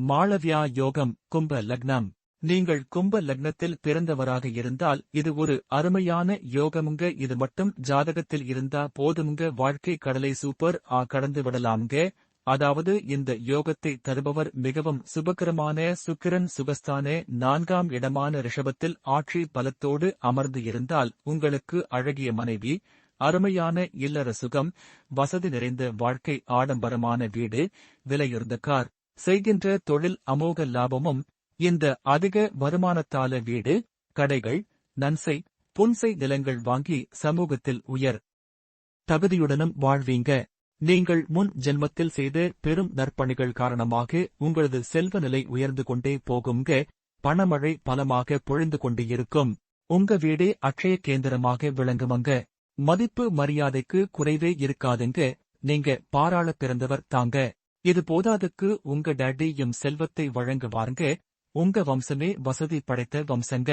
மாளவ்யா யோகம் கும்ப லக்னம். நீங்கள் கும்ப லக்னத்தில் பிறந்தவராக இருந்தால் இது ஒரு அருமையான யோகமுங்க. இது மட்டும் ஜாதகத்தில் இருந்தா போதுமுங்க. வாழ்க்கை கடலை சூப்பர் கடந்து விடலாம்ங்க. அதாவது இந்த யோகத்தை தருபவர் மிகவும் சுபகரமான சுக்கிரன். சுகஸ்தான 4ஆம் இடமான ரிஷபத்தில் ஆட்சி பலத்தோடு அமர்ந்து இருந்தால் உங்களுக்கு அழகிய மனைவி, அருமையான இல்லற சுகம், வசதி நிறைந்த வாழ்க்கை, ஆடம்பரமான வீடு, விலையுயர்ந்த கார், செய்கின்ற தொழில் அமோக லாபமும், இந்த அதிக வருமானத்தால வீடு, கடைகள், நன்சை, புன்சை நிலங்கள் வாங்கி சமூகத்தில் உயர் தகுதியுடனும் வாழ்வீங்க. நீங்கள் முன் ஜென்மத்தில் செய்த பெரும் நற்பணிகள் காரணமாக உங்களது செல்வ நிலை உயர்ந்து கொண்டே போகுங்க. பணமழை பலமாக பொழிந்து கொண்டு இருக்கும். உங்க வீடே அக்ஷய கேந்திரமாக விளங்குமங்க. மதிப்பு மரியாதைக்கு குறைவே இருக்காதுங்க. நீங்க பாராள பிறந்தவர் தாங்க. இது போதாதுக்கு உங்க டாடியும் செல்வத்தை வழங்குவாருங்க. உங்க வம்சமே வசதி படைத்த வம்சங்க.